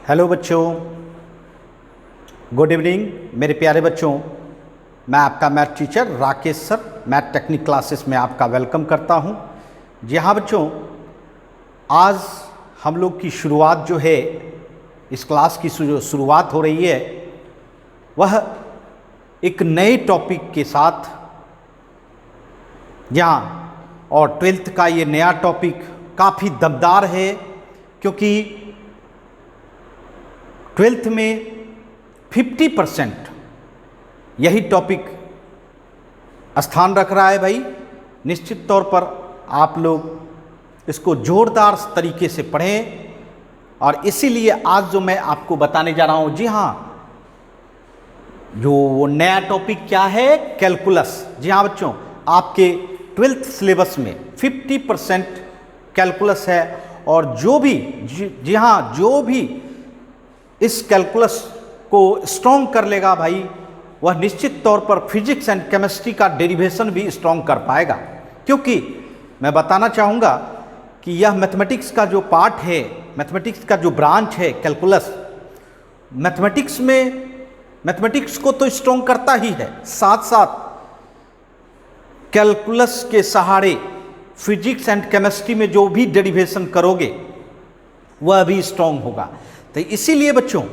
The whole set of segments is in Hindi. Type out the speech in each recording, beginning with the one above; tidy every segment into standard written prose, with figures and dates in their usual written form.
हेलो बच्चों, गुड इवनिंग मेरे प्यारे बच्चों। मैं आपका math teacher Rakesh sir math technique classes में आपका वेलकम करता हूं। जी हाँ बच्चों, आज हम लोग की शुरुआत जो है, इस क्लास की जो शुरुआत हो रही है वह एक नए टॉपिक के साथ, जहाँ और 12th का ये नया टॉपिक काफ़ी दमदार है, क्योंकि 12th में 50% यही टॉपिक स्थान रख रहा है भाई। निश्चित तौर पर आप लोग इसको जोरदार तरीके से पढ़ें, और इसीलिए आज जो मैं आपको बताने जा रहा हूँ, जी हाँ, जो वो नया टॉपिक क्या है, कैलकुलस। जी हाँ बच्चों, आपके 12th सिलेबस में 50% कैलकुलस है, और जो भी जी हाँ, जो भी इस कैलकुलस को स्ट्रॉन्ग कर लेगा भाई, वह निश्चित तौर पर फिजिक्स एंड केमिस्ट्री का डेरिवेशन भी स्ट्रॉन्ग कर पाएगा। क्योंकि मैं बताना चाहूँगा कि यह मैथमेटिक्स का जो पार्ट है, मैथमेटिक्स का जो ब्रांच है कैलकुलस, मैथमेटिक्स को तो स्ट्रॉन्ग करता ही है, साथ साथ कैलकुलस के सहारे फिजिक्स एंड केमिस्ट्री में जो भी डेरिवेशन करोगे वह भी स्ट्रॉन्ग होगा। तो इसीलिए बच्चों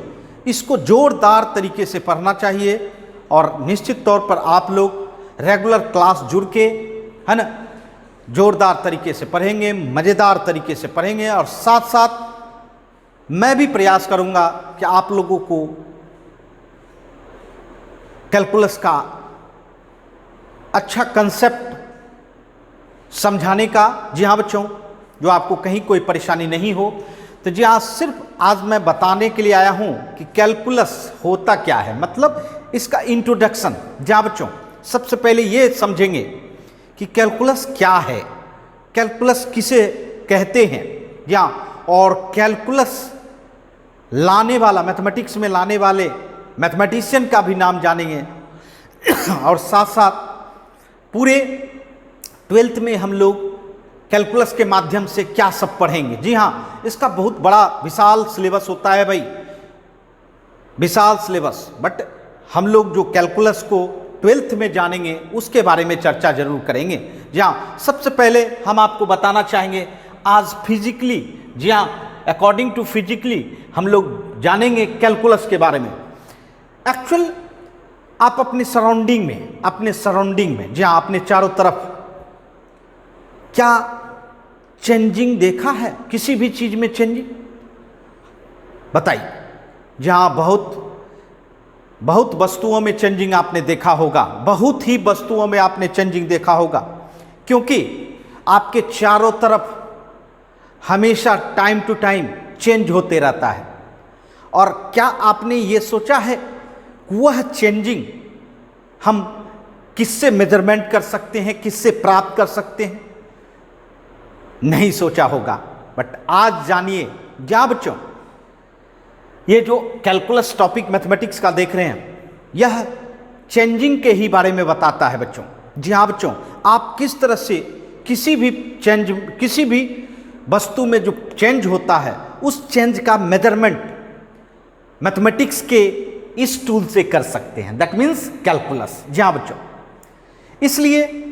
इसको जोरदार तरीके से पढ़ना चाहिए, और निश्चित तौर पर आप लोग रेगुलर क्लास जुड़ के, है ना, जोरदार तरीके से पढ़ेंगे, मज़ेदार तरीके से पढ़ेंगे, और साथ साथ मैं भी प्रयास करूंगा कि आप लोगों को कैलकुलस का अच्छा कंसेप्ट समझाने का। जी हाँ बच्चों, जो आपको कहीं कोई परेशानी नहीं हो। तो जी हाँ, सिर्फ आज मैं बताने के लिए आया हूँ कि कैलकुलस होता क्या है, मतलब इसका इंट्रोडक्शन। जी हाँ बच्चों, सबसे पहले ये समझेंगे कि कैलकुलस क्या है, कैलकुलस किसे कहते हैं। जी हाँ, और कैलकुलस लाने वाला, मैथमेटिक्स में लाने वाले मैथमेटिशियन का भी नाम जानेंगे, और साथ साथ पूरे 12th में हम लोग कैलकुलस के माध्यम से क्या सब पढ़ेंगे। जी हाँ, इसका बहुत बड़ा विशाल सिलेबस होता है भाई, विशाल सिलेबस। बट हम लोग जो कैलकुलस को 12th में जानेंगे उसके बारे में चर्चा जरूर करेंगे। जी हाँ, सबसे पहले हम आपको बताना चाहेंगे आज फिजिकली, जी हाँ, अकॉर्डिंग टू फिजिकली हम लोग जानेंगे कैलकुलस के बारे में। एक्चुअल आप अपने सराउंडिंग में, जी हाँ, अपने चारों तरफ क्या चेंजिंग देखा है, किसी भी चीज में चेंजिंग बताइए। जहां बहुत वस्तुओं में चेंजिंग आपने देखा होगा, बहुत ही वस्तुओं में आपने चेंजिंग देखा होगा, क्योंकि आपके चारों तरफ हमेशा टाइम टू टाइम चेंज होते रहता है। और क्या आपने ये सोचा है वह चेंजिंग हम किससे मेजरमेंट कर सकते हैं, किससे प्राप्त कर सकते हैं? नहीं सोचा होगा। बट आज जानिए। क्या बच्चों, ये जो कैलकुलस टॉपिक मैथमेटिक्स का देख रहे हैं, यह चेंजिंग के ही बारे में बताता है बच्चों। जी हाँ बच्चों, आप किस तरह से किसी भी वस्तु में जो चेंज होता है, उस चेंज का मेजरमेंट मैथमेटिक्स के इस टूल से कर सकते हैं, दैट मीन्स कैलकुलस। जी हाँ बच्चों, इसलिए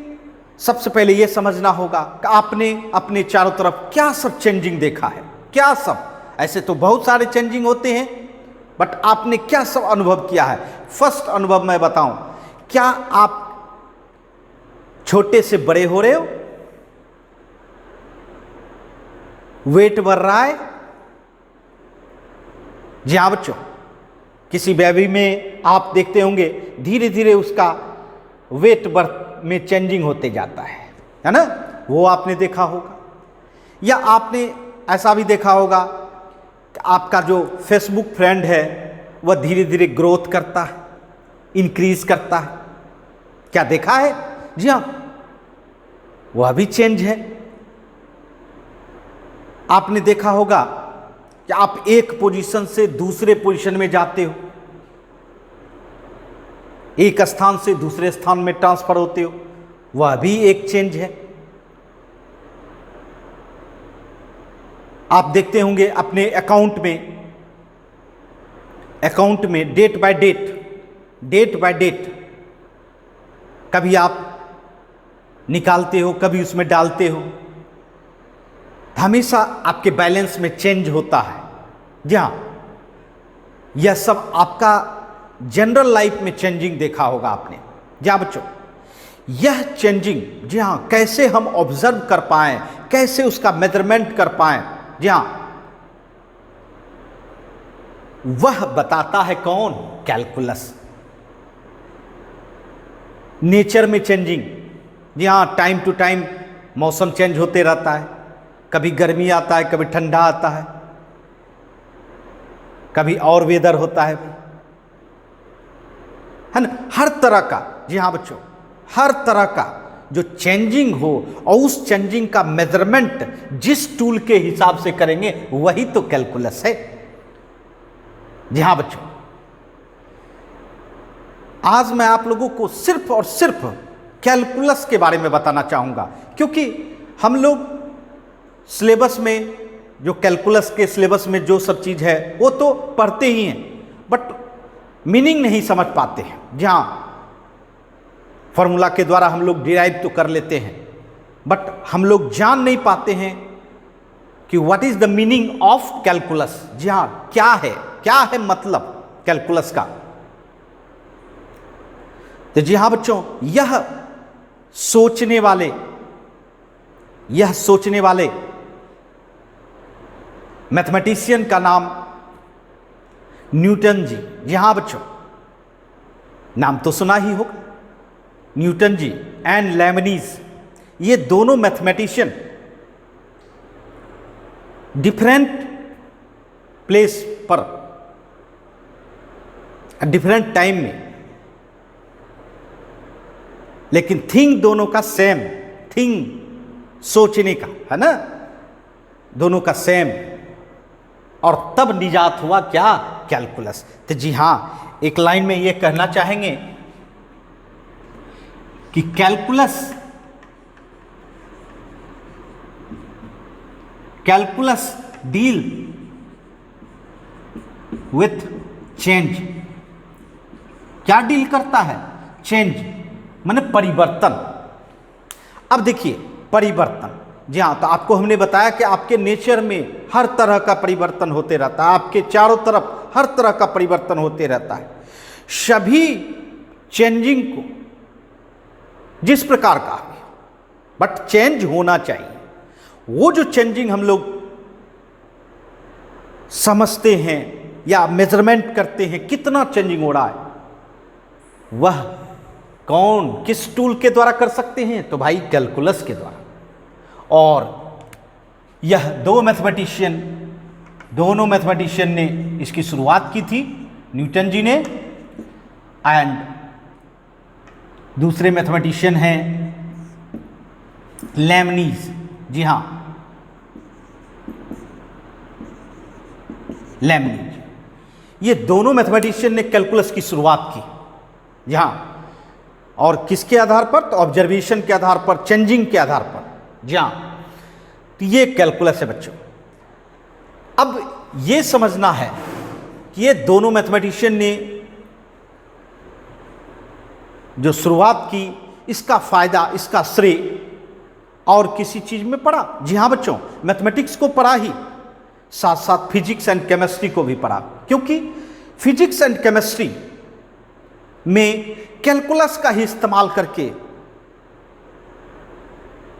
सबसे पहले यह समझना होगा कि आपने अपने चारों तरफ क्या सब चेंजिंग देखा है, क्या सब। ऐसे तो बहुत सारे चेंजिंग होते हैं, बट आपने क्या सब अनुभव किया है। फर्स्ट अनुभव मैं बताऊं, क्या आप छोटे से बड़े हो रहे हो, वेट बढ़ रहा है। जी हाँ बच्चों, किसी बेबी में आप देखते होंगे धीरे धीरे उसका वेट में चेंजिंग होते जाता है ना, वो आपने देखा होगा। या आपने ऐसा भी देखा होगा कि आपका जो फेसबुक फ्रेंड है वह धीरे धीरे ग्रोथ करता है, इंक्रीज करता है। क्या देखा है? जी हाँ, वह भी चेंज है। आपने देखा होगा कि आप एक पोजीशन से दूसरे पोजीशन में जाते हो, एक स्थान से दूसरे स्थान में ट्रांसफर होते हो, वह भी एक चेंज है। आप देखते होंगे अपने अकाउंट में अकाउंट में डेट बाय डेट कभी आप निकालते हो, कभी उसमें डालते हो, हमेशा आपके बैलेंस में चेंज होता है। जी हाँ, यह सब आपका जनरल लाइफ में चेंजिंग देखा होगा आपने। जी हाँ बच्चों, यह चेंजिंग, जी हाँ, कैसे हम ऑब्जर्व कर पाएं, कैसे उसका मेजरमेंट कर पाएं, जी हाँ, वह बताता है कौन? कैलकुलस। नेचर में चेंजिंग, जी हाँ, टाइम टू टाइम मौसम चेंज होते रहता है, कभी गर्मी आता है, कभी ठंडा आता है, कभी और वेदर होता है ना, हर तरह का, जी हाँ बच्चों, हर तरह का जो चेंजिंग हो और उस चेंजिंग का मेजरमेंट जिस टूल के हिसाब से करेंगे वही तो कैलकुलस है। जी हाँ बच्चों, आज मैं आप लोगों को सिर्फ और सिर्फ कैलकुलस के बारे में बताना चाहूंगा, क्योंकि हम लोग सिलेबस में, जो कैलकुलस के सिलेबस में जो सब चीज़ है वो तो पढ़ते ही हैं, बट मीनिंग नहीं समझ पाते हैं। जी हाँ, फॉर्मूला के द्वारा हम लोग डिराइव तो कर लेते हैं, बट हम लोग जान नहीं पाते हैं कि what is the meaning of calculus. जी हाँ, क्या है मतलब कैलकुलस का। तो जी हाँ बच्चों, यह सोचने वाले मैथमेटिशियन का नाम न्यूटन जी। जी हाँ बच्चों, नाम तो सुना ही होगा, न्यूटन जी एंड लेबनीज, ये दोनों मैथमेटिशियन डिफरेंट प्लेस पर डिफरेंट टाइम में, लेकिन थिंग दोनों का सेम, थिंग सोचने का है ना, दोनों का सेम, और तब निजात हुआ क्या? कैलकुलस। तो जी हाँ, एक लाइन में ये कहना चाहेंगे कि कैलकुलस डील विथ चेंज। क्या डील करता है? चेंज माने परिवर्तन। अब देखिए, परिवर्तन, जी हाँ, तो आपको हमने बताया कि आपके नेचर में हर तरह का परिवर्तन होते रहता है, आपके चारों तरफ हर तरह का परिवर्तन होते रहता है। सभी चेंजिंग को जिस प्रकार का, बट चेंज होना चाहिए। वो जो चेंजिंग हम लोग समझते हैं या मेजरमेंट करते हैं, कितना चेंजिंग हो रहा है, वह कौन, किस टूल के द्वारा कर सकते हैं? तो भाई कैलकुलस के द्वारा। और यह दोनों मैथमेटिशियन ने इसकी शुरुआत की थी, न्यूटन जी ने, एंड दूसरे मैथमेटिशियन हैं लेबनीज। जी हाँ, लेबनीज, ये दोनों मैथमेटिशियन ने कैलकुलस की शुरुआत की। जी हाँ, और किसके आधार पर? तो ऑब्जर्वेशन के आधार पर, चेंजिंग के आधार पर। जी हाँ, तो ये कैलकुलस है बच्चों। अब ये समझना है कि ये दोनों मैथमेटिशियन ने जो शुरुआत की, इसका फायदा, इसका श्रेय और किसी चीज में पढ़ा? जी हाँ बच्चों, मैथमेटिक्स को पढ़ा ही, साथ साथ फिजिक्स एंड केमिस्ट्री को भी पढ़ा, क्योंकि फिजिक्स एंड केमिस्ट्री में कैलकुलस का ही इस्तेमाल करके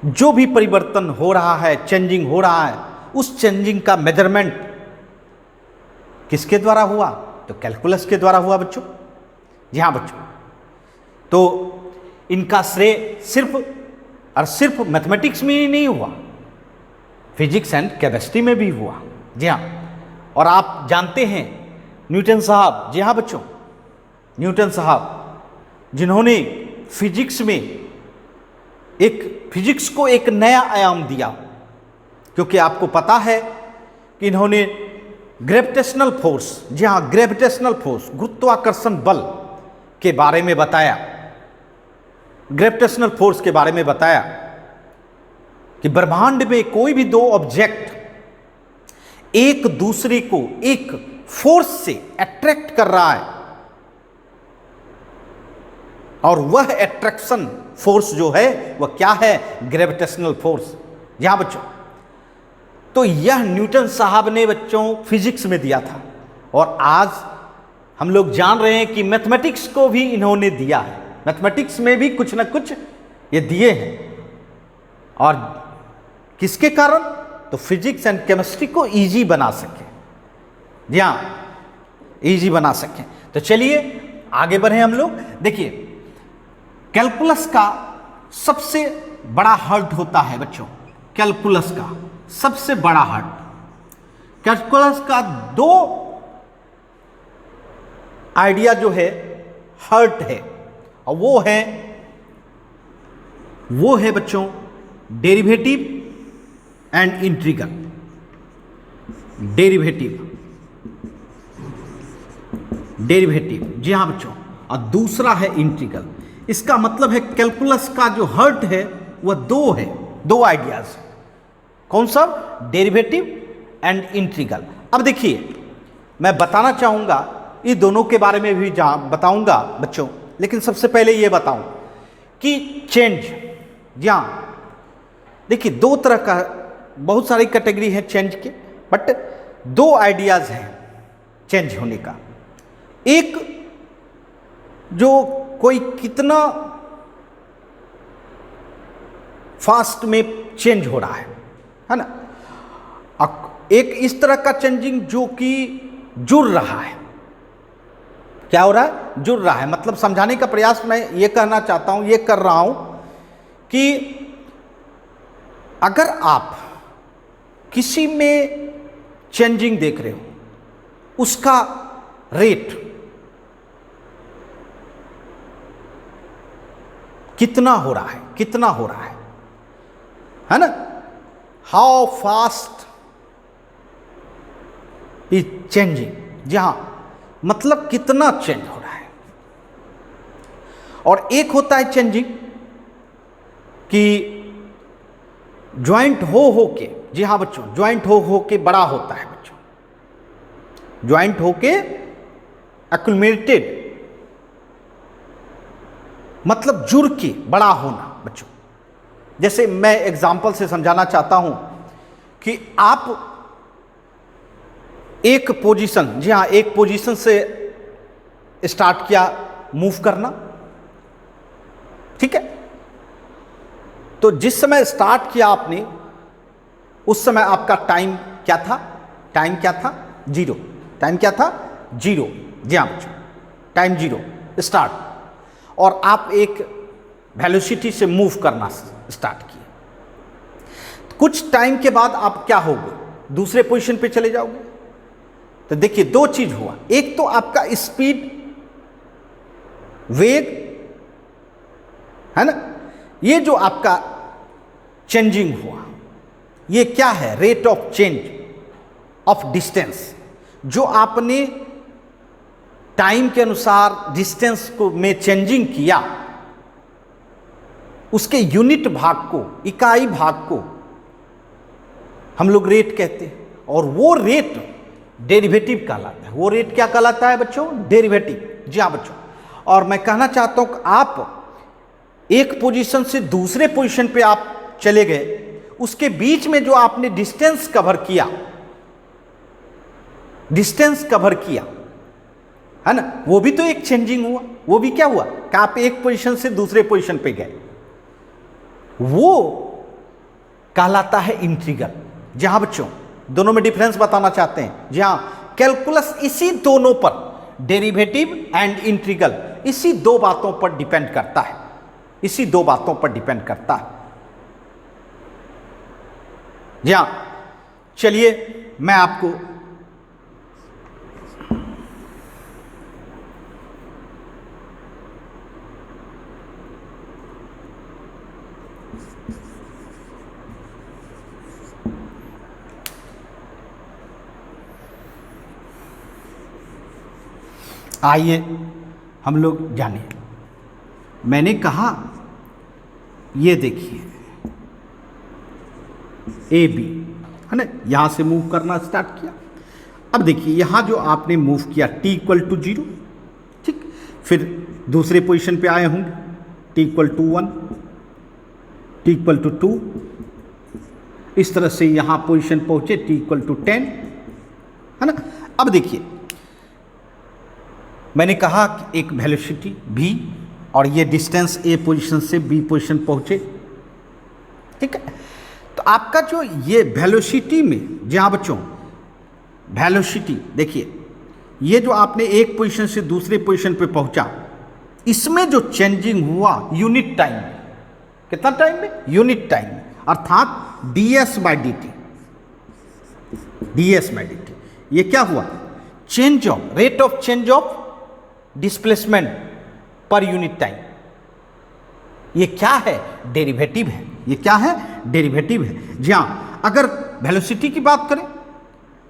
जो भी परिवर्तन हो रहा है, चेंजिंग हो रहा है, उस चेंजिंग का मेजरमेंट किसके द्वारा हुआ? तो कैलकुलस के द्वारा हुआ बच्चों। जी हाँ बच्चों, तो इनका श्रेय सिर्फ और सिर्फ मैथमेटिक्स में ही नहीं हुआ, फिजिक्स एंड केमिस्ट्री में भी हुआ। जी हाँ, और आप जानते हैं न्यूटन साहब, जी हाँ बच्चों, न्यूटन साहब जिन्होंने फिजिक्स को एक नया आयाम दिया, क्योंकि आपको पता है कि इन्होंने ग्रेविटेशनल फोर्स, जी हाँ, ग्रेविटेशनल फोर्स, गुरुत्वाकर्षण बल के बारे में बताया, ग्रेविटेशनल फोर्स के बारे में बताया कि ब्रह्मांड में कोई भी दो ऑब्जेक्ट एक दूसरे को एक फोर्स से अट्रैक्ट कर रहा है, और वह अट्रैक्शन फोर्स जो है वह क्या है? Gravitational force. यहां बच्चों, तो यह न्यूटन साहब ने बच्चों फिजिक्स में दिया था, और आज हम लोग जान रहे हैं कि मैथमेटिक्स को भी इन्होंने दिया है। मैथमेटिक्स में भी कुछ ना कुछ ये दिए हैं, और किसके कारण? तो फिजिक्स एंड केमिस्ट्री को इजी बना सके, जी हाँ, इजी बना सके। तो चलिए आगे बढ़े हम लोग। देखिए, कैलकुलस का सबसे बड़ा हर्ट होता है बच्चों, कैलकुलस का सबसे बड़ा हर्ट, कैलकुलस का दो आइडिया जो है हर्ट है, और वो है बच्चों डेरिवेटिव एंड इंटीग्रल। डेरिवेटिव, जी हाँ बच्चों, और दूसरा है इंटीग्रल। इसका मतलब है कैलकुलस का जो हर्ट है वह दो है, दो आइडियाज। कौन सा? Derivative and integral. अब देखिए, मैं बताना चाहूंगा, ये दोनों के बारे में भी बताऊंगा बच्चों, लेकिन सबसे पहले ये बताऊं कि चेंज, जी हाँ, देखिए दो तरह का, बहुत सारी कैटेगरी है चेंज के, बट दो आइडियाज हैं चेंज होने का। एक जो कोई कितना फास्ट में चेंज हो रहा है ना, एक इस तरह का चेंजिंग जो कि जुड़ रहा है। क्या हो रहा है? जुड़ रहा है। मतलब समझाने का प्रयास मैं ये कहना चाहता हूं, ये कर रहा हूं कि अगर आप किसी में चेंजिंग देख रहे हो, उसका रेट कितना हो रहा है, कितना हो रहा है ना, हाउ फास्ट इज चेंजिंग, जहां मतलब कितना चेंज हो रहा है। और एक होता है चेंजिंग कि ज्वाइंट हो के, जी हाँ बच्चों, ज्वाइंट हो के बड़ा होता है बच्चों, ज्वाइंट हो के एक्युमुलेटेड, मतलब जुड़ के बड़ा होना बच्चों। जैसे मैं एग्जांपल से समझाना चाहता हूं कि आप एक पोजीशन, जी हाँ, एक पोजीशन से स्टार्ट किया मूव करना, ठीक है। तो जिस समय स्टार्ट किया आपने, उस समय आपका टाइम क्या था? टाइम क्या था? जीरो। टाइम क्या था? जीरो। जी हाँ बच्चों, टाइम जीरो स्टार्ट, और आप एक वेलोसिटी से मूव करना स्टार्ट किए। कुछ टाइम के बाद आप क्या होगे? दूसरे पोजीशन पे चले जाओगे। तो देखिए दो चीज हुआ, एक तो आपका स्पीड, वेग, है ना, ये जो आपका चेंजिंग हुआ, ये क्या है? Rate of change of distance. जो आपने टाइम के अनुसार डिस्टेंस को में चेंजिंग किया, उसके यूनिट भाग को, इकाई भाग को हम लोग रेट कहते हैं, और वो रेट डेरिवेटिव कहलाता है। वो रेट क्या कहलाता है बच्चों? डेरिवेटिव। जी हाँ बच्चों, और मैं कहना चाहता हूं कि आप एक पोजीशन से दूसरे पोजीशन पे आप चले गए, उसके बीच में जो आपने डिस्टेंस कवर किया, डिस्टेंस कवर किया, है ना, वो भी तो एक चेंजिंग हुआ। वो भी क्या हुआ कि आप एक पोजीशन से दूसरे पोजीशन पे गए, वो कहलाता है इंटीग्रल। जहां बच्चों दोनों में डिफरेंस बताना चाहते हैं, जहां कैलकुलस इसी दोनों पर, डेरिवेटिव एंड इंटीग्रल, इसी दो बातों पर डिपेंड करता है, इसी दो बातों पर डिपेंड करता है। जी हां, चलिए मैं आपको आइए हम लोग जाने। मैंने कहा ये देखिए ए बी, है ना, यहां से मूव करना स्टार्ट किया। अब देखिए यहाँ जो आपने मूव किया t इक्वल टू 0, ठीक, फिर दूसरे पोजीशन पे आए होंगे t equal to 1, t equal to 2, इस तरह से यहाँ पोजीशन पहुँचे t इक्वल टू 10, है ना। अब देखिए मैंने कहा कि एक वेलोसिटी v और ये डिस्टेंस a पोजीशन से b पोजीशन पहुँचे, ठीक है। तो आपका जो ये वेलोसिटी में, जहाँ बच्चों वेलोसिटी देखिए, ये जो आपने एक पोजीशन से दूसरे पोजीशन पे पहुंचा, इसमें जो चेंजिंग हुआ यूनिट टाइम में, कितना टाइम में, यूनिट टाइम में, अर्थात ds by D T, ds by D T, ये क्या हुआ, change of rate of change of displacement per unit time. ये क्या है, डेरिवेटिव है, ये क्या है, डेरिवेटिव है। जी हाँ, अगर वेलोसिटी की बात करें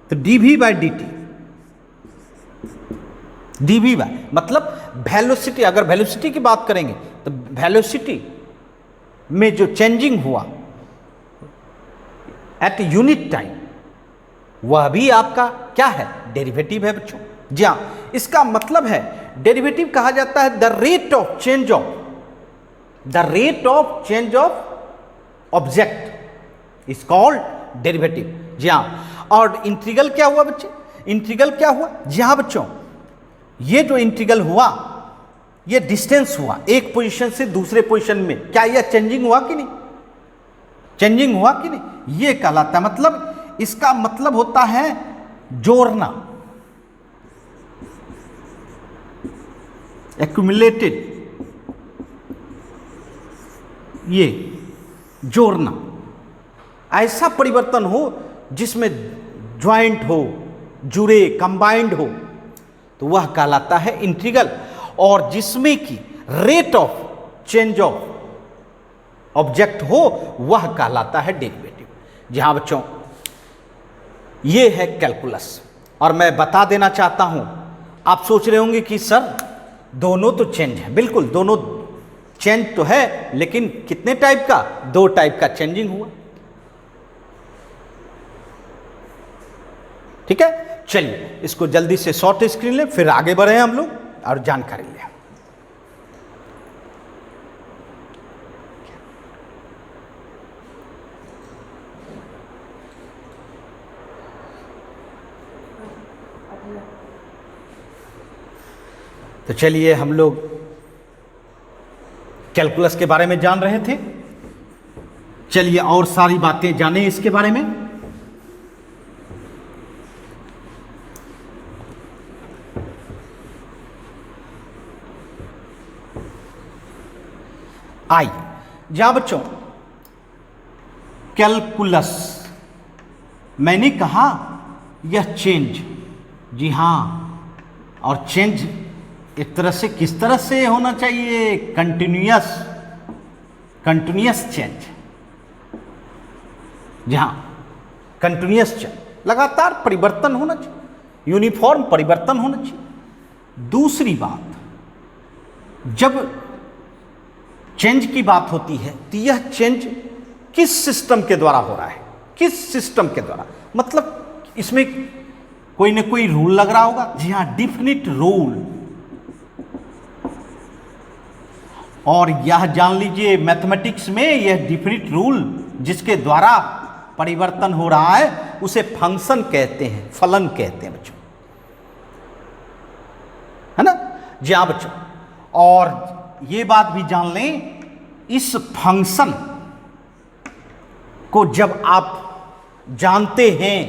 तो dv by D T, dv by मतलब वेलोसिटी, अगर वेलोसिटी की बात करेंगे तो वेलोसिटी में जो चेंजिंग हुआ एट यूनिट टाइम, वह भी आपका क्या है, डेरिवेटिव है बच्चों। जी हाँ, इसका मतलब है डेरिवेटिव कहा जाता है the rate of change of, the rate of change of object is called derivative. जी हाँ, और इंटीग्रल क्या हुआ बच्चे, इंटीग्रल क्या हुआ, जी हाँ बच्चों, ये जो इंटीग्रल हुआ, ये डिस्टेंस हुआ एक पोजीशन से दूसरे पोजीशन में, क्या यह चेंजिंग हुआ कि नहीं, चेंजिंग हुआ कि नहीं, ये कहलाता है, मतलब इसका मतलब होता है जोड़ना, एक्यूमुलेटेड, ये जोड़ना, ऐसा परिवर्तन हो जिसमें ज्वाइंट हो, जुड़े, कंबाइंड हो, तो वह कहलाता है इंटीग्रल। और जिसमें की rate of change of object हो, वह कहलाता है डेरिवेटिव। जी हाँ बच्चों, ये है कैलकुलस। और मैं बता देना चाहता हूं, आप सोच रहे होंगे कि सर दोनों तो चेंज है, बिल्कुल दोनों चेंज तो है, लेकिन कितने टाइप का, दो टाइप का चेंजिंग हुआ, ठीक है। चलिए इसको जल्दी से शॉर्ट स्क्रीन ले, फिर आगे बढ़े हम लोग और जानकारी लें। तो चलिए हम लोग कैलकुलस के बारे में जान रहे थे, चलिए और सारी बातें जानें इसके बारे में। आइए, जहां बच्चों कैलकुलस, मैंने कहा यह चेंज, जी हां, और चेंज एक तरह से किस तरह से होना चाहिए, कंटिन्यूअस, कंटिन्यूअस चेंज, जी हां, कंटिन्यूअस चेंज, लगातार परिवर्तन होना चाहिए, यूनिफॉर्म परिवर्तन होना चाहिए। दूसरी बात, जब चेंज की बात होती है तो यह चेंज किस सिस्टम के द्वारा हो रहा है, किस सिस्टम के द्वारा, मतलब इसमें कोई ना कोई रूल लग रहा होगा, जी हाँ, डिफिनिट रूल। और यह जान लीजिए मैथमेटिक्स में यह डिफिनिट रूल जिसके द्वारा परिवर्तन हो रहा है उसे फंक्शन कहते हैं, फलन कहते हैं बच्चों, है ना। जी हाँ बच्चों, और ये बात भी जान लें, इस फंक्शन को जब आप जानते हैं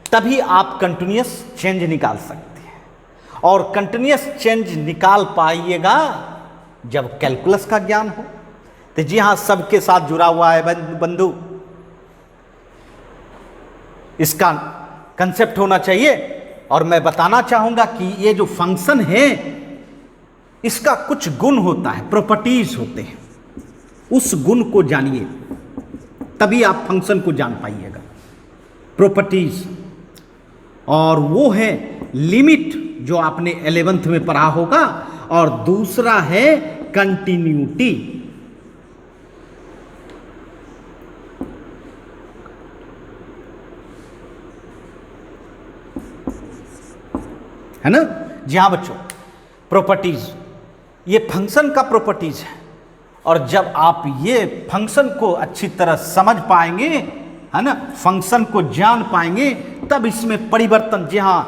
तभी आप कंटिन्यूअस चेंज निकाल सकते हैं, और कंटिन्यूअस चेंज निकाल पाइएगा जब कैलकुलस का ज्ञान हो। तो जी हाँ, सबके साथ जुड़ा हुआ है बंधु, इसका कंसेप्ट होना चाहिए। और मैं बताना चाहूंगा कि ये जो फंक्शन है इसका कुछ गुण होता है, प्रॉपर्टीज होते हैं, उस गुण को जानिए तभी आप फंक्शन को जान पाइएगा, प्रॉपर्टीज। और वो है लिमिट, जो आपने 11th में पढ़ा होगा, और दूसरा है कंटिन्यूटी। है ना। जी हाँ बच्चों, प्रॉपर्टीज, ये फंक्शन का प्रॉपर्टीज है। और जब आप ये फंक्शन को अच्छी तरह समझ पाएंगे, है ना, फंक्शन को जान पाएंगे, तब इसमें परिवर्तन, जी हाँ,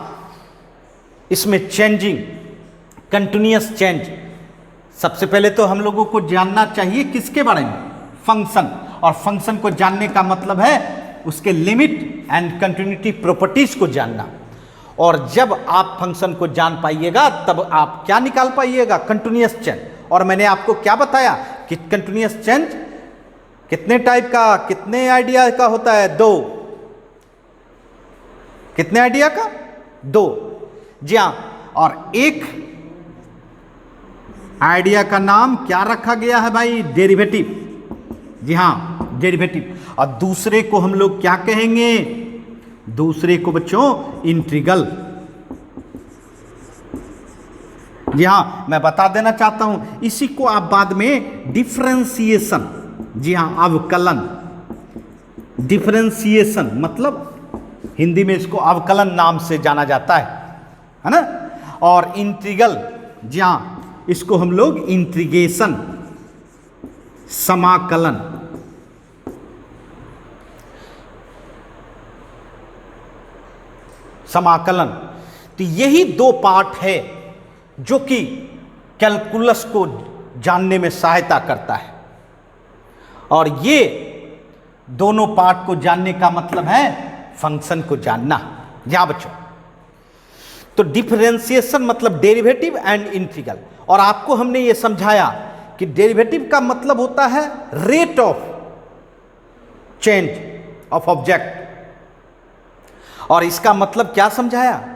इसमें चेंजिंग, कंटिन्यूअस चेंज। सबसे पहले तो हम लोगों को जानना चाहिए किसके बारे में, फंक्शन। और फंक्शन को जानने का मतलब है उसके लिमिट एंड कंटिन्यूटी प्रॉपर्टीज को जानना। और जब आप फंक्शन को जान पाइएगा तब आप क्या निकाल पाइएगा, कंटिन्यूअस चेंज। और मैंने आपको क्या बताया कि कंटिन्यूअस चेंज कितने टाइप का, कितने आइडिया का होता है, 2। कितने आइडिया का, 2। जी हाँ, और एक आइडिया का नाम क्या रखा गया है भाई, डेरिवेटिव। जी हाँ, डेरिवेटिव। और दूसरे को हम लोग क्या कहेंगे, दूसरे को बच्चों इंटीग्रल। जी हाँ, मैं बता देना चाहता हूं, इसी को आप बाद में डिफरेंशिएशन, जी हाँ, अवकलन, डिफरेंशिएशन मतलब हिंदी में इसको अवकलन नाम से जाना जाता है ना। और इंटीग्रल, जी हाँ, इसको हम लोग इंटीग्रेशन, समाकलन। समाकलन, तो यही 2 पार्ट है जो कि कैलकुलस को जानने में सहायता करता है। और ये दोनों पार्ट को जानने का मतलब है फंक्शन को जानना। यहां बच्चों, तो डिफरेंशिएशन मतलब डेरिवेटिव एंड इंटीग्रल। और आपको हमने ये समझाया कि डेरिवेटिव का मतलब होता है rate of change of object. और इसका मतलब क्या समझाया,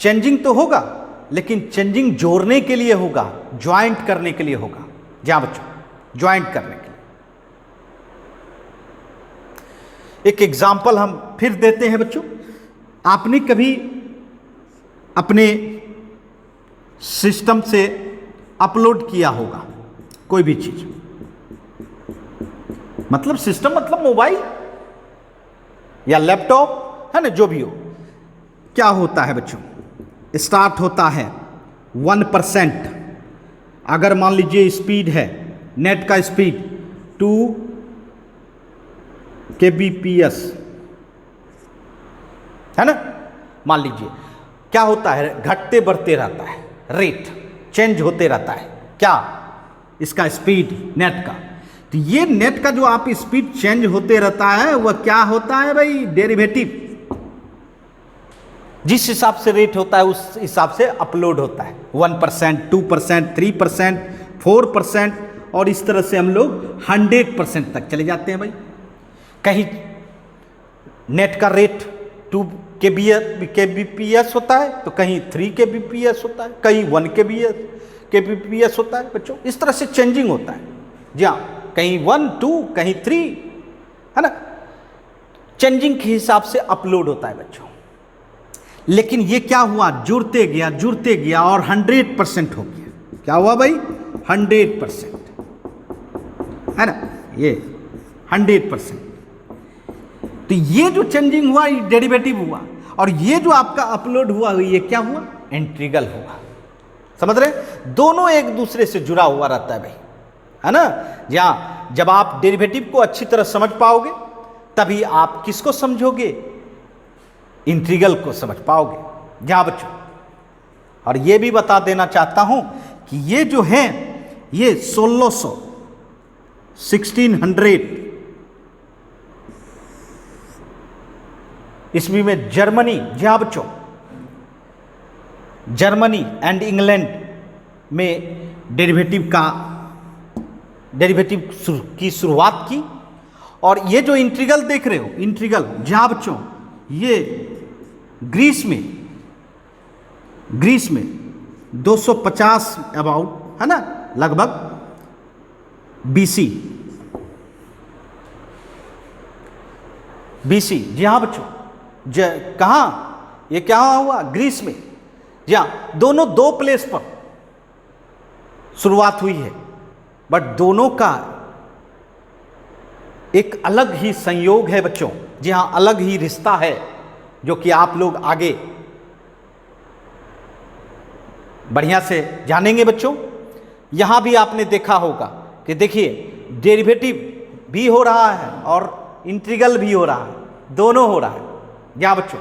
चेंजिंग तो होगा लेकिन चेंजिंग जोड़ने के लिए होगा, ज्वाइंट करने के लिए होगा। जी हाँ बच्चों, ज्वाइंट करने के लिए। एक एग्जाम्पल हम फिर देते हैं बच्चों। आपने कभी अपने सिस्टम से अपलोड किया होगा कोई भी चीज, मतलब सिस्टम मतलब मोबाइल या लैपटॉप, है ना, जो भी हो। क्या होता है बच्चों, स्टार्ट होता है 1%। अगर मान लीजिए स्पीड है, नेट का स्पीड 2 kbps है ना, मान लीजिए। क्या होता है, घटते बढ़ते रहता है, रेट चेंज होते रहता है। क्या, इसका स्पीड नेट का। तो ये नेट का जो आप स्पीड चेंज होते रहता है वह क्या होता है भाई, डेरिवेटिव। जिस हिसाब से रेट होता है उस हिसाब से अपलोड होता है। 1%, 2%, 3%, 4%, और इस तरह से हम लोग 100% तक चले जाते हैं भाई। कहीं नेट का रेट 2 kbps होता है तो कहीं 3 kbps होता है, कहीं 1 kbps होता है बच्चों। इस तरह से चेंजिंग होता है। जी हाँ, कहीं 1, 2, कहीं 3, है ना। चेंजिंग के हिसाब से अपलोड होता है बच्चों। लेकिन ये क्या हुआ, जुड़ते गया और 100% हो गया। क्या हुआ भाई, 100%, है ना, ये 100%। तो ये जो चेंजिंग हुआ ये डेरिवेटिव हुआ, और ये जो आपका अपलोड हुआ ये क्या हुआ, इंटीग्रल हुआ। समझ रहे, दोनों एक दूसरे से जुड़ा हुआ रहता है भाई, है ना। जहां जब आप डेरिवेटिव को अच्छी तरह समझ पाओगे तभी आप किसको समझोगे, इंटीग्रल को समझ पाओगे। जहां बच्चों, और ये भी बता देना चाहता हूं कि ये जो है ये 1600 ईस्वी में जर्मनी, जी हाँ बच्चों, जर्मनी एंड इंग्लैंड में डेरिवेटिव की शुरुआत की। और ये जो इंटीग्रल देख रहे हो, इंटीग्रल, जी हाँ बच्चों, ये ग्रीस में 250 अबाउट, है ना, लगभग बीसी, जी हाँ बच्चों। कहाँ, ये क्या हुआ, ग्रीस में। जी हाँ, दोनों 2 प्लेस पर शुरुआत हुई है, बट दोनों का एक अलग ही संयोग है बच्चों। जी हाँ, अलग ही रिश्ता है जो कि आप लोग आगे बढ़िया से जानेंगे बच्चों। यहाँ भी आपने देखा होगा कि देखिए डेरिवेटिव भी हो रहा है और इंटीग्रल भी हो रहा है, दोनों हो रहा है यहाँ बच्चों।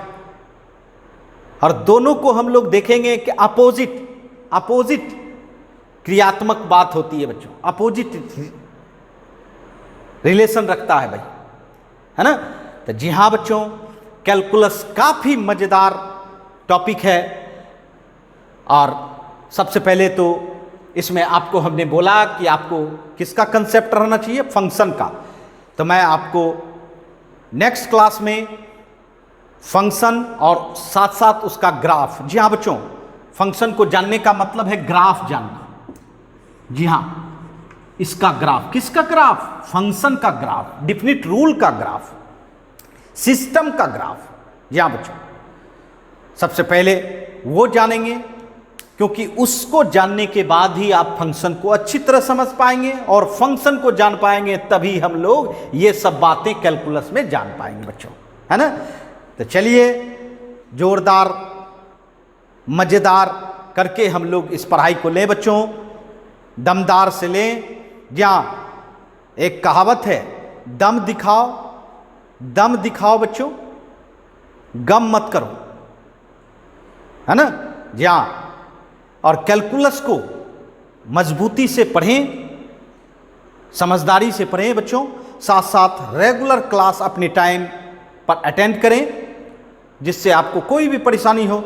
और दोनों को हम लोग देखेंगे कि अपोजिट क्रियात्मक बात होती है बच्चों, अपोजिट रिलेशन रखता है भाई, है ना। तो जी हाँ बच्चों, कैलकुलस काफ़ी मज़ेदार टॉपिक है। और सबसे पहले तो इसमें आपको हमने बोला कि आपको किसका कंसेप्ट रहना चाहिए, फंक्शन का। तो मैं आपको नेक्स्ट क्लास में फंक्शन और साथ साथ उसका ग्राफ, जी हाँ बच्चों, फंक्शन को जानने का मतलब है ग्राफ जानना। जी हाँ, इसका ग्राफ, किसका ग्राफ, फंक्शन का ग्राफ, डिफिनिट रूल का ग्राफ, सिस्टम का ग्राफ। जी हाँ बच्चों, सबसे पहले वो जानेंगे, क्योंकि उसको जानने के बाद ही आप फंक्शन को अच्छी तरह समझ पाएंगे, और फंक्शन को जान पाएंगे तभी हम लोग ये सब बातें कैलकुलस में जान पाएंगे बच्चों, है ना। तो चलिए जोरदार मज़ेदार करके हम लोग इस पढ़ाई को लें बच्चों, दमदार से लें। जहाँ एक कहावत है, दम दिखाओ बच्चों, गम मत करो, है ना। जहाँ और कैलकुलस को मजबूती से पढ़ें, समझदारी से पढ़ें बच्चों, साथ साथ रेगुलर क्लास अपने टाइम पर अटेंड करें, जिससे आपको कोई भी परेशानी हो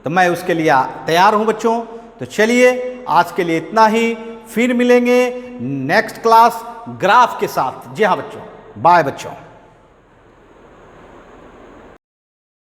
तो मैं उसके लिए तैयार हूं बच्चों। तो चलिए आज के लिए इतना ही, फिर मिलेंगे नेक्स्ट क्लास ग्राफ के साथ। जी हाँ बच्चों, बाय बच्चों।